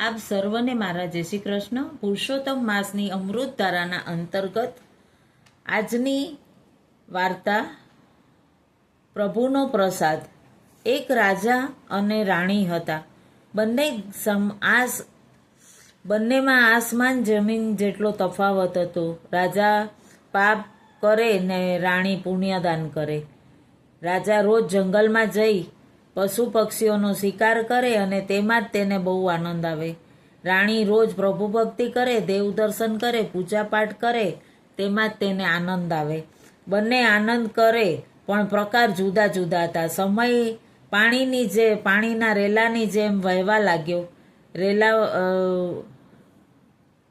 આપ સર્વને મારા જય શ્રી કૃષ્ણ. પુરુષોત્તમ માસની અમૃત ધારાના અંતર્ગત આજની વાર્તા પ્રભુનો પ્રસાદ. એક રાજા અને રાણી હતા. બંનેમાં આસમાન જમીન જેટલો તફાવત હતો. રાજા પાપ કરે ને રાણી પુણ્યદાન કરે. રાજા રોજ જંગલમાં જઈ પશુ પક્ષીઓનો શિકાર કરે અને તેમાં જ તેને બહુ આનંદ આવે. રાણી રોજ પ્રભુ ભક્તિ કરે, દેવ દર્શન કરે, પૂજાપાઠ કરે, તેમાં જ તેને આનંદ આવે. બંને આનંદ કરે પણ પ્રકાર જુદા જુદા હતા. સમય પાણીના રેલાની જેમ વહેવા લાગ્યો.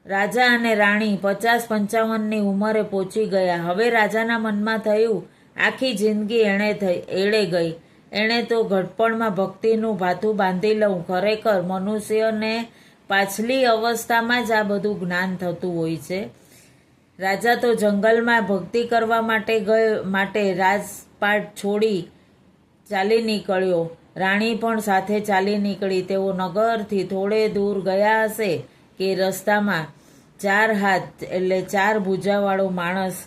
રાજા અને રાણી 50-55ની ઉંમરે પહોંચી ગયા. હવે રાજાના મનમાં થયું, આખી જિંદગી એળે ગઈ. એણે તો ઘડપણમાં ભક્તિનું ભાથું બાંધી લઉં. ખરેખર મનુષ્યને પાછલી અવસ્થામાં જ આ બધું જ્ઞાન થતું હોય છે. રાજા તો જંગલમાં ભક્તિ કરવા માટે રાજપાટ છોડી ચાલી નીકળ્યો. રાણી પણ સાથે ચાલી નીકળી. તેઓ નગરથી થોડે દૂર ગયા હશે કે રસ્તામાં 4 હાથ એટલે 4 ભુજાવાળો માણસ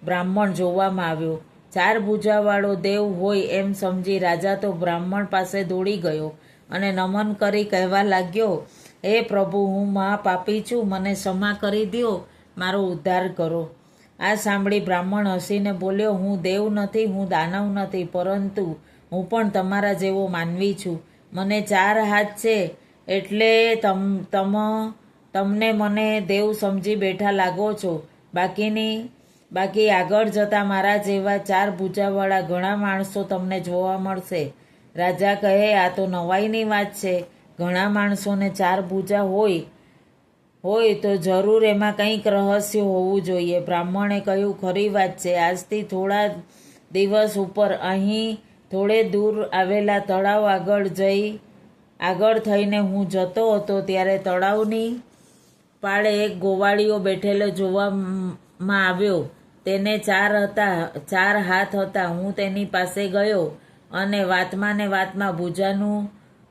બ્રાહ્મણ જોવામાં આવ્યો. 4 ભુજાવાળો દેવ હોય એમ સમજી રાજા તો બ્રાહ્મણ પાસે દોડી ગયો અને નમન કરી કહેવા લાગ્યો, હે પ્રભુ, હું મહાપાપી છું, મને ક્ષમા કરી દો, મારો ઉદ્ધાર કરો. આ સાંભળી બ્રાહ્મણ હસીને બોલ્યો, હું દેવ નથી, હું દાનવ નથી, પરંતુ હું પણ તમારા જેવો માનવી છું. મને 4 હાથ છે એટલે તમને મને દેવ સમજી બેઠા લાગો છો. બાકી આગળ જતા મારા જેવા 4 ભુજાવાળા ઘણા માણસો તમને જોવા મળશે. રાજા કહે, આ તો નવાઈની વાત છે. ઘણા માણસોને 4 ભુજા હોય તો જરૂર એમાં કંઈક રહસ્ય હોવું જોઈએ. બ્રાહ્મણે કહ્યું, ખરી વાત છે. આજથી થોડા દિવસ ઉપર અહીં થોડે દૂર આવેલા તળાવ આગળ થઈને હું જતો હતો ત્યારે તળાવની પાળે એક ગોવાળિયો બેઠેલો જોવામાં આવ્યો. તેને 4 હાથ હતા. હું તેની પાસે ગયો અને વાતમાં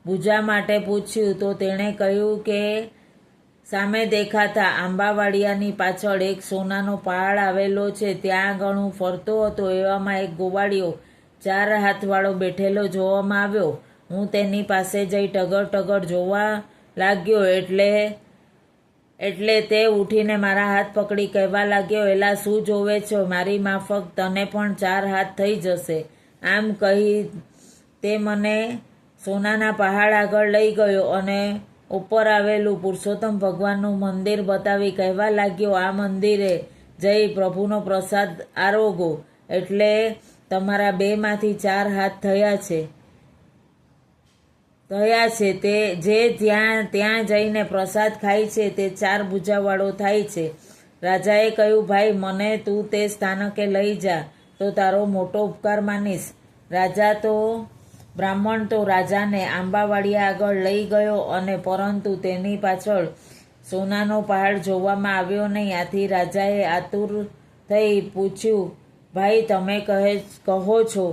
ભુજા માટે પૂછ્યું તો તેણે કહ્યું કે સામે દેખાતા આંબાવાડિયાની પાછળ એક સોનાનો પહાડ આવેલો છે, ત્યાં આગળ હું ફરતો હતો. એવામાં એક ગોવાળિયો 4 હાથવાળો બેઠેલો જોવામાં આવ્યો. હું તેની પાસે જઈ ટગર જોવા લાગ્યો એટલે તે ઉઠીને મારા હાથ પકડી કહેવા લાગ્યો, એલા શું જોવે છો? મારી માફક તને પણ 4 હાથ થઈ જશે. આમ કહી તે મને સોનાના પહાડ આગળ લઈ ગયો અને ઉપર આવેલું પુરુષોત્તમ ભગવાનનું મંદિર બતાવી કહેવા લાગ્યો, આ મંદિરે જઈ પ્રભુનો પ્રસાદ આરોગો એટલે તમારા 2માંથી 4 હાથ થયા છે. તે જે ત્યાં જઈને પ્રસાદ ખાય છે તે 4 ભુજાવાળો થાય છે. રાજાએ કહ્યું, ભાઈ, મને તું તે સ્થાનકે લઈ જા તો તારો મોટો ઉપકાર માનીશ. બ્રાહ્મણ તો રાજાને આંબાવાડિયા આગળ લઈ ગયો અને પરંતુ તેની પાછળ સોનાનો પહાડ જોવામાં આવ્યો નહીં. આથી રાજાએ આતુર થઈ પૂછ્યું, ભાઈ, તમે કહો છો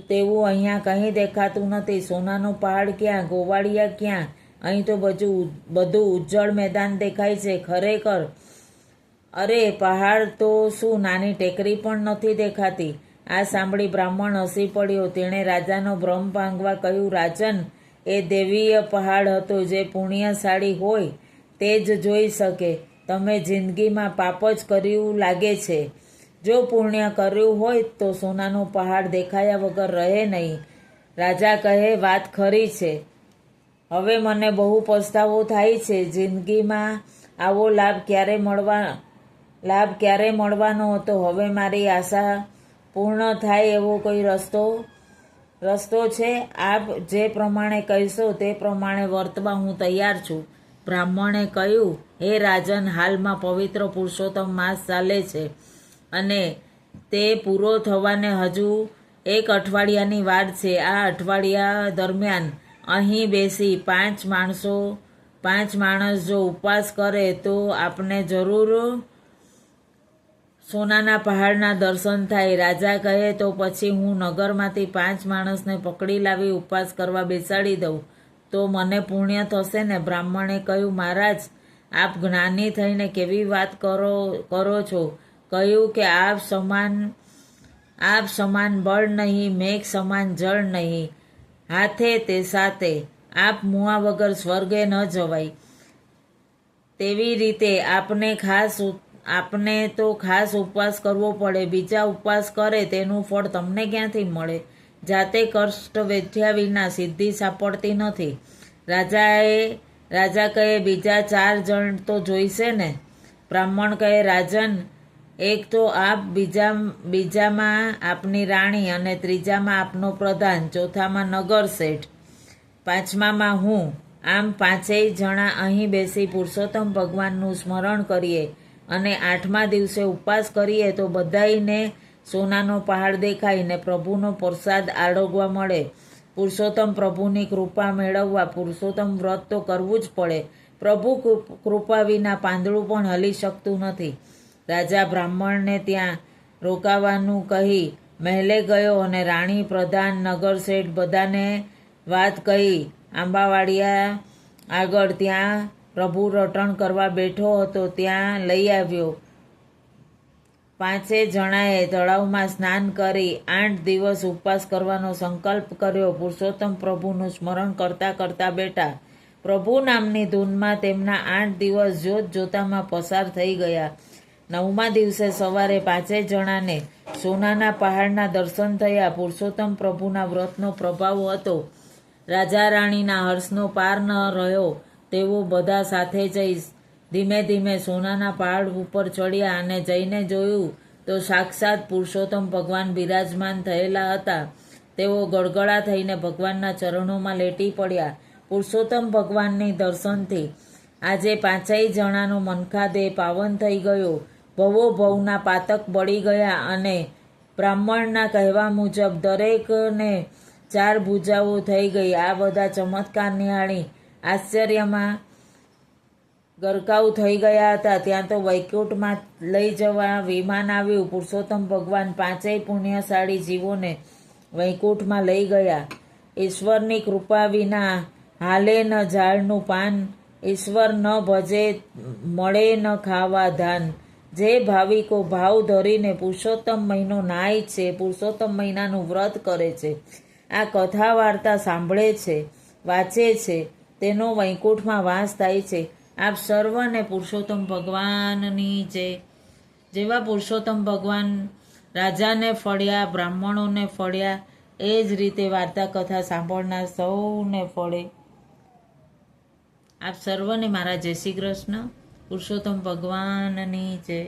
તેવું અહીંયા કંઈ દેખાતું નથી. સોનાનો પહાડ ક્યાં? ગોવાળિયા ક્યાં? અહીં તો બધું ઉજ્જળ મેદાન દેખાય છે. ખરેખર અરે, પહાડ તો શું નાની ટેકરી પણ નથી દેખાતી. આ સાંભળી બ્રાહ્મણ હસી પડ્યો. તેણે રાજાનો ભ્રમ ભાંગવા કહ્યું, રાજન, એ દૈવીય પહાડ હતો. જે પુણ્યશાળી હોય તે જ જોઈ શકે. તમે જિંદગીમાં પાપ જ કર્યું લાગે છે. જો પુણ્ય કર્યું હોય તો સોનાનો પહાડ દેખાયા વગર રહે નહીં. રાજા કહે, વાત ખરી છે. હવે મને બહુ પસ્તાવો થાય છે. જિંદગીમાં આવો લાભ ક્યારે મળવાનો હતો. હવે મારી આશા પૂર્ણ થાય એવો કોઈ રસ્તો છે? આપ જે પ્રમાણે કહેશો તે પ્રમાણે વર્તવા હું તૈયાર છું. બ્રાહ્મણે કહ્યું, હે રાજન, હાલમાં પવિત્ર પુરુષોત્તમ માસ ચાલે છે અને તે પૂરો થવાને હજુ 1 અઠવાડિયાની વાર છે. આ અઠવાડિયા દરમિયાન અહીં બેસી 5 માણસ જો ઉપવાસ કરે તો આપને જરૂર સોનાના પહાડના દર્શન થાય. રાજા કહે, તો પછી હું નગરમાંથી 5 માણસને પકડી લાવી ઉપવાસ કરવા બેસાડી દઉં તો મને પુણ્ય થશે ને. બ્રાહ્મણે કહ્યું, મહારાજ, આપ જ્ઞાની થઈને કેવી વાત કરો છો. કહ્યું કે આપ સમાન બળ નહીં, મેઘ સમાન જળ નહીં, હાથે તે સાથે આપ મુઆ વગર સ્વર્ગે ન જવાય. તેવી રીતે આપને તો ખાસ ઉપવાસ કરવો પડે. બીજા ઉપવાસ કરે તેનું ફળ તમને ક્યાંથી મળે? જાતે કષ્ટ વેઠ્યા વિના સિદ્ધિ સાંપડતી નથી. રાજા કહે, બીજા 4 જણ તો જોઈશે ને. બ્રાહ્મણ કહે, રાજન, એક તો આપ, બીજામાં આપની રાણી, અને ત્રીજામાં આપનો પ્રધાન, ચોથામાં નગર શેઠ, પાંચમામાં હું. આમ 5 જણા અહીં બેસી પુરુષોત્તમ ભગવાનનું સ્મરણ કરીએ અને 8મા દિવસે ઉપવાસ કરીએ તો બધાઈને સોનાનો પહાડ દેખાય ને પ્રભુનો પ્રસાદ આરોગવા મળે. પુરુષોત્તમ પ્રભુની કૃપા મેળવવા પુરુષોત્તમ વ્રત તો કરવું જ પડે. પ્રભુ કૃપા વિના પાંદડું પણ હલી શકતું નથી. રાજા બ્રાહ્મણને ત્યાં રોકાવાનું કહી મહેલે ગયો અને રાણી, પ્રધાન, નગર શેઠ બધાને વાત કહી આંબાવાડિયા આગળ ત્યાં પ્રભુ રટણ કરવા બેઠો હતો ત્યાં લઈ આવ્યો. 5 જણાએ તળાવમાં સ્નાન કરી 8 દિવસ ઉપવાસ કરવાનો સંકલ્પ કર્યો. પુરુષોત્તમ પ્રભુનું સ્મરણ કરતા કરતા બેઠા. પ્રભુ નામની ધૂનમાં તેમના 8 દિવસ જોત જોતામાં પસાર થઈ ગયા. 9મા દિવસે સવારે 5 જણાને સોનાના પહાડના દર્શન થયા. પુરુષોત્તમ પ્રભુના વ્રતનો પ્રભાવ હતો. રાજા રાણીના હર્ષનો પાર ન રહ્યો. તેઓ બધા સાથે જઈ ધીમે ધીમે સોનાના પહાડ ઉપર ચડ્યા અને જઈને જોયું તો સાક્ષાત પુરુષોત્તમ ભગવાન બિરાજમાન થયેલા હતા. તેઓ ગળગળા થઈને ભગવાનના ચરણોમાં લેટી પડ્યા. પુરુષોત્તમ ભગવાનની દર્શનથી આજે 5 જણાનો મનખા દેહ પાવન થઈ ગયો. ભવો ભવના પાતક બળી ગયા અને બ્રાહ્મણના કહેવા મુજબ દરેકને 4 ભુજાઓ થઈ ગઈ. આ બધા ચમત્કાર નિહાળી આશ્ચર્યમાં ગરકાવ થઈ ગયા હતા. ત્યાં તો વૈકુંઠમાં લઈ જવા વિમાન આવ્યું. પુરુષોત્તમ ભગવાન 5 પુણ્યશાળી જીવોને વૈકુંઠમાં લઈ ગયા. ઈશ્વરની કૃપા વિના હાલે ન ઝાડનું પાન, ઈશ્વર ન ભજે મળે ન ખાવા ધાન. જે ભાવિકો ભાવ ધરીને પુરુષોત્તમ મહિનો નાય છે, પુરુષોત્તમ મહિનાનું વ્રત કરે છે, આ કથા વાર્તા સાંભળે છે, વાંચે છે, તેનો વૈકુંઠમાં વાસ થાય છે. આપ સર્વને પુરુષોત્તમ ભગવાનની જય. જેવા પુરુષોત્તમ ભગવાન રાજાને ફળ્યા, બ્રાહ્મણોને ફળ્યા, એ જ રીતે વાર્તા કથા સાંભળનાર સૌને ફળે. આપ સર્વને મારા જય શ્રી કૃષ્ણ. પુરુષોત્તમ ભગવાનની જય.